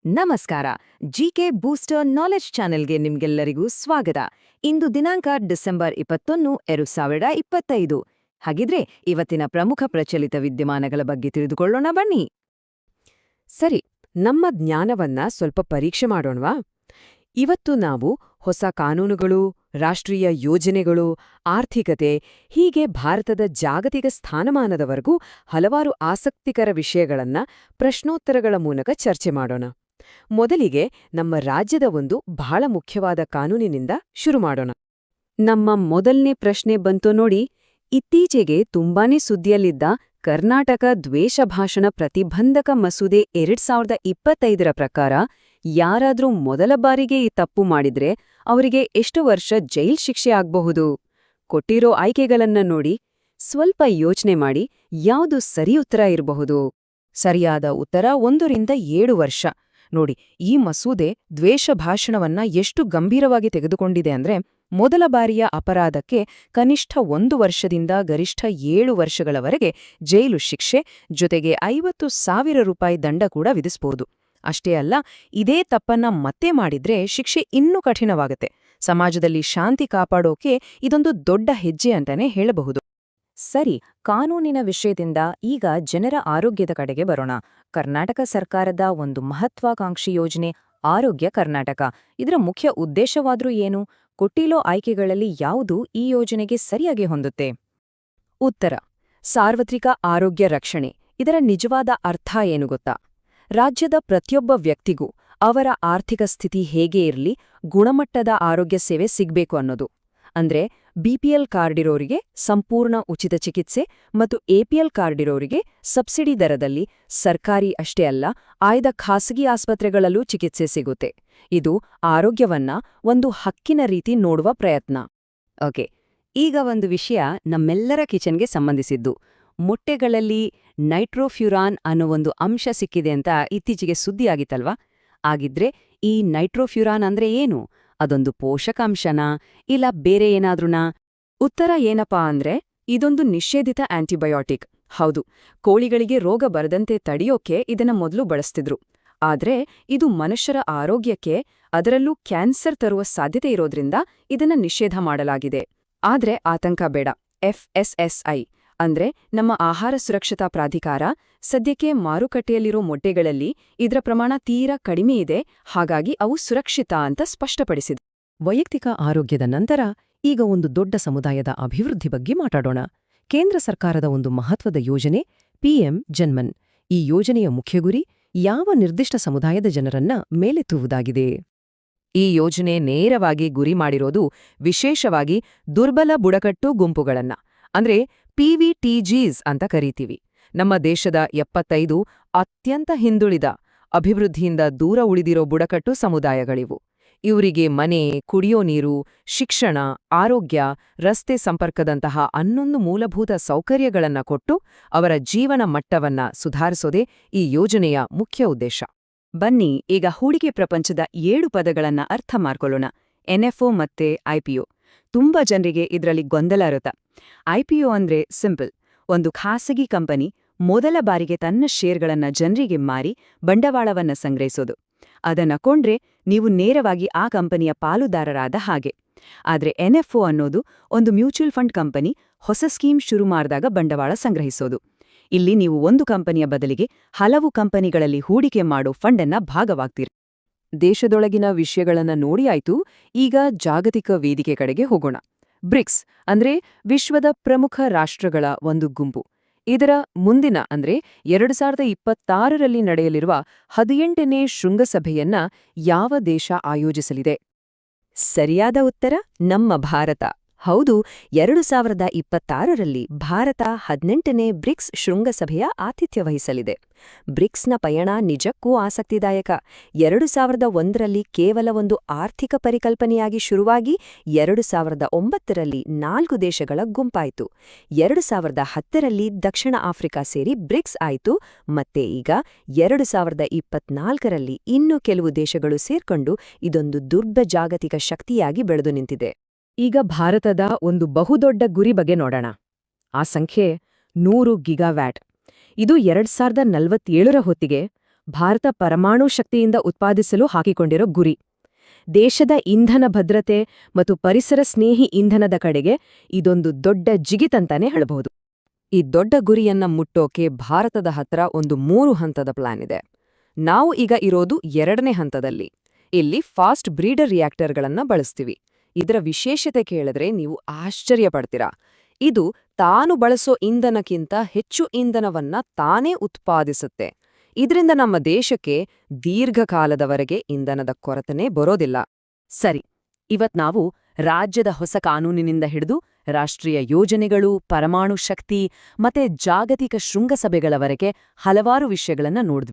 ನಮಸ್ಕಾರ. GK booster knowledge ಚಾನೆಲ್ಗೆ ನಿಮ್ಗೆಲ್ಲರಿಗೂ ಸ್ವಾಗತ. ಇಂದು ದಿನಾಂಕ ಡಿಸೆಂಬರ್ 21, 2025. ಹಾಗಿದ್ರೆ ಇವತ್ತಿನ ಪ್ರಮುಖ ಪ್ರಚಲಿತ ವಿದ್ಯಮಾನಗಳ ಬಗ್ಗೆ ತಿಳಿದುಕೊಳ್ಳೋಣ ಬನ್ನಿ. ಸರಿ, ನಮ್ಮ ಜ್ಞಾನವನ್ನ ಸ್ವಲ್ಪ ಪರೀಕ್ಷೆ ಮಾಡೋಣವಾ? ಇವತ್ತು ನಾವು ಹೊಸ ಕಾನೂನುಗಳು, ರಾಷ್ಟ್ರೀಯ ಯೋಜನೆಗಳು, ಆರ್ಥಿಕತೆ, ಹೀಗೆ ಭಾರತದ ಜಾಗತಿಕ ಸ್ಥಾನಮಾನದವರೆಗೂ ಹಲವಾರು ಆಸಕ್ತಿಕರ ವಿಷಯಗಳನ್ನ ಪ್ರಶ್ನೋತ್ತರಗಳ ಮೂಲಕ ಚರ್ಚೆ ಮಾಡೋಣ. ಮೊದಲಿಗೆ ನಮ್ಮ ರಾಜ್ಯದ ಒಂದು ಬಹಳ ಮುಖ್ಯವಾದ ಕಾನೂನಿನಿಂದ ಶುರು ಮಾಡೋಣ. ನಮ್ಮ ಮೊದಲನೇ ಪ್ರಶ್ನೆ ಬಂತು ನೋಡಿ. ಇತ್ತೀಚೆಗೆ ತುಂಬಾನೇ ಸುದ್ದಿಯಲ್ಲಿದ್ದ ಕರ್ನಾಟಕ ದ್ವೇಷ ಭಾಷಣ ಪ್ರತಿಬಂಧಕ ಮಸೂದೆ 2025ರ ಪ್ರಕಾರ ಯಾರಾದ್ರೂ ಮೊದಲ ಬಾರಿಗೆ ಈ ತಪ್ಪು ಮಾಡಿದ್ರೆ ಅವರಿಗೆ ಎಷ್ಟು ವರ್ಷ ಜೈಲ್ ಶಿಕ್ಷೆ ಆಗ್ಬಹುದು? ಕೊಟ್ಟಿರೋ ಆಯ್ಕೆಗಳನ್ನ ನೋಡಿ ಸ್ವಲ್ಪ ಯೋಚನೆ ಮಾಡಿ ಯಾವುದು ಸರಿ ಉತ್ತರ ಇರಬಹುದು. ಸರಿಯಾದ ಉತ್ತರ 1ರಿಂದ 7 ವರ್ಷ. ನೋಡಿ, ಈ ಮಸೂದೆ ದ್ವೇಷ ಭಾಷಣವನ್ನ ಎಷ್ಟು ಗಂಭೀರವಾಗಿ ತೆಗೆದುಕೊಂಡಿದೆ ಅಂದ್ರೆ, ಮೊದಲ ಬಾರಿಯ ಅಪರಾಧಕ್ಕೆ ಕನಿಷ್ಠ 1 ವರ್ಷದಿಂದ ಗರಿಷ್ಠ 7 ವರ್ಷಗಳವರೆಗೆ ಜೈಲು ಶಿಕ್ಷೆ ಜೊತೆಗೆ 50,000 ರೂಪಾಯಿ ದಂಡ ಕೂಡ ವಿಧಿಸಬಹುದು. ಅಷ್ಟೇ ಅಲ್ಲ, ಇದೇ ತಪ್ಪನ್ನ ಮತ್ತೆ ಮಾಡಿದ್ರೆ ಶಿಕ್ಷೆ ಇನ್ನೂ ಕಠಿಣವಾಗುತ್ತೆ. ಸಮಾಜದಲ್ಲಿ ಶಾಂತಿ ಕಾಪಾಡೋಕೆ ಇದೊಂದು ದೊಡ್ಡ ಹೆಜ್ಜೆ ಅಂತಾನೆ ಹೇಳಬಹುದು. ಸರಿ, ಕಾನೂನಿನ ವಿಷಯದಿಂದ ಈಗ ಜನರ ಆರೋಗ್ಯದ ಕಡೆಗೆ ಬರೋಣ. ಕರ್ನಾಟಕ ಸರ್ಕಾರದ ಒಂದು ಮಹತ್ವಾಕಾಂಕ್ಷಿ ಯೋಜನೆ ಆರೋಗ್ಯ ಕರ್ನಾಟಕ. ಇದರ ಮುಖ್ಯ ಉದ್ದೇಶವಾದ್ರೂ ಏನು? ಕೊಟ್ಟಿರೋ ಆಯ್ಕೆಗಳಲ್ಲಿ ಯಾವುದು ಈ ಯೋಜನೆಗೆ ಸರಿಯಾಗಿ ಹೊಂದುತ್ತೆ? ಉತ್ತರ: ಸಾರ್ವತ್ರಿಕ ಆರೋಗ್ಯ ರಕ್ಷಣೆ. ಇದರ ನಿಜವಾದ ಅರ್ಥ ಏನು ಗೊತ್ತಾ? ರಾಜ್ಯದ ಪ್ರತಿಯೊಬ್ಬ ವ್ಯಕ್ತಿಗೂ ಅವರ ಆರ್ಥಿಕ ಸ್ಥಿತಿ ಹೇಗೇ ಇರಲಿ ಗುಣಮಟ್ಟದ ಆರೋಗ್ಯ ಸೇವೆ ಸಿಗ್ಬೇಕು ಅನ್ನೋದು. ಅಂದ್ರೆ ಬಿಪಿಎಲ್ ಕಾರ್ಡಿರೋರಿಗೆ ಸಂಪೂರ್ಣ ಉಚಿತ ಚಿಕಿತ್ಸೆ ಮತ್ತು ಎಪಿಎಲ್ ಕಾರ್ಡಿರೋರಿಗೆ ಸಬ್ಸಿಡಿ ದರದಲ್ಲಿ ಸರ್ಕಾರಿ ಅಷ್ಟೇ ಅಲ್ಲ ಆಯ್ದ ಖಾಸಗಿ ಆಸ್ಪತ್ರೆಗಳಲ್ಲೂ ಚಿಕಿತ್ಸೆ ಸಿಗುತ್ತೆ. ಇದು ಆರೋಗ್ಯವನ್ನ ಒಂದು ಹಕ್ಕಿನ ರೀತಿ ನೋಡುವ ಪ್ರಯತ್ನ. ಓಕೆ, ಈಗ ಒಂದು ವಿಷಯ ನಮ್ಮೆಲ್ಲರ ಕಿಚನ್ಗೆ ಸಂಬಂಧಿಸಿದ್ದು. ಮೊಟ್ಟೆಗಳಲ್ಲಿ ನೈಟ್ರೋಫ್ಯುರಾನ್ ಅನ್ನೋ ಒಂದು ಅಂಶ ಸಿಕ್ಕಿದೆ ಅಂತ ಇತ್ತೀಚೆಗೆ ಸುದ್ದಿಯಾಗಿತ್ತಲ್ವಾ? ಆಗಿದ್ರೆ ಈ ನೈಟ್ರೋಫ್ಯುರಾನ್ ಅಂದ್ರೆ ಏನು? ಅದೊಂದು ಪೋಷಕಾಂಶನಾ ಇಲ್ಲ ಬೇರೆ ಏನಾದ್ರೂನಾ? ಉತ್ತರ ಏನಪ್ಪಾ ಅಂದ್ರೆ, ಇದೊಂದು ನಿಷೇಧಿತ ಆಂಟಿಬಯೋಟಿಕ್. ಹೌದು, ಕೋಳಿಗಳಿಗೆ ರೋಗ ಬರದಂತೆ ತಡೆಯೋಕೆ ಇದನ್ನ ಮೊದಲು ಬಳಸ್ತಿದ್ರು. ಆದ್ರೆ ಇದು ಮನುಷ್ಯರ ಆರೋಗ್ಯಕ್ಕೆ, ಅದರಲ್ಲೂ ಕ್ಯಾನ್ಸರ್ ತರುವ ಸಾಧ್ಯತೆ ಇರೋದ್ರಿಂದ ಇದನ್ನ ನಿಷೇಧ ಮಾಡಲಾಗಿದೆ. ಆದ್ರೆ ಆತಂಕ ಬೇಡ. FSSI ಅಂದ್ರೆ ನಮ್ಮ ಆಹಾರ ಸುರಕ್ಷತಾ ಪ್ರಾಧಿಕಾರ ಸದ್ಯಕ್ಕೆ ಮಾರುಕಟ್ಟೆಯಲ್ಲಿರೋ ಮೊಟ್ಟೆಗಳಲ್ಲಿ ಇದರ ಪ್ರಮಾಣ ತೀರಾ ಕಡಿಮೆ ಇದೆ, ಹಾಗಾಗಿ ಅವು ಸುರಕ್ಷಿತ ಅಂತ ಸ್ಪಷ್ಟಪಡಿಸಿದೆ. ವೈಯಕ್ತಿಕ ಆರೋಗ್ಯದ ನಂತರ ಈಗ ಒಂದು ದೊಡ್ಡ ಸಮುದಾಯದ ಅಭಿವೃದ್ಧಿ ಬಗ್ಗೆ ಮಾತಾಡೋಣ. ಕೇಂದ್ರ ಸರ್ಕಾರದ ಒಂದು ಮಹತ್ವದ ಯೋಜನೆ PM ಜನ್ಮನ್. ಈ ಯೋಜನೆಯ ಮುಖ್ಯ ಗುರಿ ಯಾವ ನಿರ್ದಿಷ್ಟ ಸಮುದಾಯದ ಜನರನ್ನ ಮೇಲೆತ್ತುವುದಾಗಿದೆ. ಈ ಯೋಜನೆ ನೇರವಾಗಿ ಗುರಿ ಮಾಡಿರೋದು ವಿಶೇಷವಾಗಿ ದುರ್ಬಲ ಬುಡಕಟ್ಟು ಗುಂಪುಗಳನ್ನ, ಅಂದ್ರೆ PVTGs ಅಂತ ಕರೀತೀವಿ. ನಮ್ಮ ದೇಶದ 75 ಅತ್ಯಂತ ಹಿಂದುಳಿದ, ಅಭಿವೃದ್ಧಿಯಿಂದ ದೂರ ಉಳಿದಿರೋ ಬುಡಕಟ್ಟು ಸಮುದಾಯಗಳಿವು. ಇವರಿಗೆ ಮನೆ, ಕುಡಿಯೋ ನೀರು, ಶಿಕ್ಷಣ, ಆರೋಗ್ಯ, ರಸ್ತೆ ಸಂಪರ್ಕದಂತಹ 11 ಮೂಲಭೂತ ಸೌಕರ್ಯಗಳನ್ನ ಕೊಟ್ಟು ಅವರ ಜೀವನ ಮಟ್ಟವನ್ನ ಸುಧಾರಿಸೋದೇ ಈ ಯೋಜನೆಯ ಮುಖ್ಯ ಉದ್ದೇಶ. ಬನ್ನಿ ಈಗ ಹೂಡಿಕೆ ಪ್ರಪಂಚದ 7 ಪದಗಳನ್ನ ಅರ್ಥ ಮಾಡ್ಕೊಳ್ಳೋಣ. NFO ಮತ್ತೆ IPO. ತುಂಬಾ ಜನರಿಗೆ ಇದರಲ್ಲಿ ಗೊಂದಲ ಇರುತ್ತೆ. IPO ಅಂದ್ರೆ ಸಿಂಪಲ್, ಒಂದು ಖಾಸಗಿ ಕಂಪನಿ ಮೊದಲ ಬಾರಿಗೆ ತನ್ನ ಷೇರ್ಗಳನ್ನ ಜನರಿಗೆ ಮಾರಿ ಬಂಡವಾಳವನ್ನ ಸಂಗ್ರಹಿಸೋದು. ಅದನ್ನ ಕೊಂಡ್ರೆ ನೀವು ನೇರವಾಗಿ ಆ ಕಂಪನಿಯ ಪಾಲುದಾರರಾದ ಹಾಗೆ. ಆದ್ರೆ NFO ಅನ್ನೋದು ಒಂದು ಮ್ಯೂಚುವಲ್ ಫಂಡ್ ಕಂಪನಿ ಹೊಸ ಸ್ಕೀಮ್ ಶುರು ಮಾಡಿದಾಗ ಬಂಡವಾಳ ಸಂಗ್ರಹಿಸೋದು. ಇಲ್ಲಿ ನೀವು ಒಂದು ಕಂಪನಿಯ ಬದಲಿಗೆ ಹಲವು ಕಂಪನಿಗಳಲ್ಲಿ ಹೂಡಿಕೆ ಮಾಡೋ ಫಂಡನ್ನ ಭಾಗವಾಗ್ತೀರಿ. ದೇಶದೊಳಗಿನ ವಿಷಯಗಳನ್ನ ನೋಡಿ ಆಯ್ತು, ಈಗ ಜಾಗತಿಕ ವೇದಿಕೆ ಕಡೆಗೆ ಹೋಗೋಣ. ಬ್ರಿಕ್ಸ್ ಅಂದ್ರೆ ವಿಶ್ವದ ಪ್ರಮುಖ ರಾಷ್ಟ್ರಗಳ ಒಂದು ಗುಂಪು. ಇದರ ಮುಂದಿನ ಅಂದ್ರೆ 2026ರಲ್ಲಿ ನಡೆಯಲಿರುವ 18ನೇ ಶೃಂಗಸಭೆಯನ್ನ ಯಾವ ದೇಶ ಆಯೋಜಿಸಲಿದೆ? ಸರಿಯಾದ ಉತ್ತರ ನಮ್ಮ ಭಾರತ. ಹೌದು, 2026ರಲ್ಲಿ ಭಾರತ 18ನೇ ಬ್ರಿಕ್ಸ್ ಶೃಂಗಸಭೆಯ ಆತಿಥ್ಯ ವಹಿಸಲಿದೆ. ಬ್ರಿಕ್ಸ್ನ ಪಯಣ ನಿಜಕ್ಕೂ ಆಸಕ್ತಿದಾಯಕ. 2001ರಲ್ಲಿ ಕೇವಲ ಒಂದು ಆರ್ಥಿಕ ಪರಿಕಲ್ಪನೆಯಾಗಿ ಶುರುವಾಗಿ 2009ರಲ್ಲಿ 4 ದೇಶಗಳ ಗುಂಪಾಯಿತು. 2010ರಲ್ಲಿ ದಕ್ಷಿಣ ಆಫ್ರಿಕಾ ಸೇರಿ ಬ್ರಿಕ್ಸ್ ಆಯಿತು. ಮತ್ತೆ ಈಗ 2024ರಲ್ಲಿ ಇನ್ನೂ ಕೆಲವು ದೇಶಗಳು ಸೇರ್ಕೊಂಡು ಇದೊಂದು ದುರ್ಬಲ ಜಾಗತಿಕ ಶಕ್ತಿಯಾಗಿ ಬೆಳೆದು ನಿಂತಿದೆ. ಈಗ ಭಾರತದ ಒಂದು ಬಹುದೊಡ್ಡ ಗುರಿ ಬಗ್ಗೆ ನೋಡೋಣ. ಆ ಸಂಖ್ಯೆ 100 ಗಿಗಾವ್ಯಾಟ್. ಇದು 2047ರ ಹೊತ್ತಿಗೆ ಭಾರತ ಪರಮಾಣು ಶಕ್ತಿಯಿಂದ ಉತ್ಪಾದಿಸಲು ಹಾಕಿಕೊಂಡಿರೋ ಗುರಿ. ದೇಶದ ಇಂಧನ ಭದ್ರತೆ ಮತ್ತು ಪರಿಸರ ಸ್ನೇಹಿ ಇಂಧನದ ಕಡೆಗೆ ಇದೊಂದು ದೊಡ್ಡ ಜಿಗಿತಂತಾನೆ ಹೇಳಬಹುದು. ಈ ದೊಡ್ಡ ಗುರಿಯನ್ನ ಮುಟ್ಟೋಕೆ ಭಾರತದ ಹತ್ರ ಒಂದು 3 ಹಂತದ ಪ್ಲಾನ್ ಇದೆ. ನಾವು ಈಗ ಇರೋದು 2ನೇ ಹಂತದಲ್ಲಿ. ಇಲ್ಲಿ ಫಾಸ್ಟ್ ಬ್ರೀಡರ್ ರಿಯಾಕ್ಟರ್ಗಳನ್ನ ಬಳಸ್ತೀವಿ. ಇದರ ವಿಶೇಷತೆ ಕೇಳಿದ್ರೆ ನೀವು ಆಶ್ಚರ್ಯಪಡ್ತೀರಾ. ಇದು ತಾನು ಬಳಸೋ ಇಂಧನಕ್ಕಿಂತ ಹೆಚ್ಚು ಇಂಧನವನ್ನ ತಾನೇ ಉತ್ಪಾದಿಸುತ್ತೆ. ಇದರಿಂದ ನಮ್ಮ ದೇಶಕ್ಕೆ ದೀರ್ಘಕಾಲದವರೆಗೆ ಇಂಧನದ ಕೊರತೆನೇ ಬರೋದಿಲ್ಲ. ಸರಿ, ಇವತ್ ನಾವು ರಾಜ್ಯದ ಹೊಸ ಕಾನೂನಿನಿಂದ ಹಿಡಿದು ರಾಷ್ಟ್ರೀಯ ಯೋಜನೆಗಳು, ಪರಮಾಣು ಶಕ್ತಿ ಮತ್ತೆ ಜಾಗತಿಕ ಶೃಂಗಸಭೆಗಳವರೆಗೆ ಹಲವಾರು ವಿಷಯಗಳನ್ನ ನೋಡಿದ್ವಿ.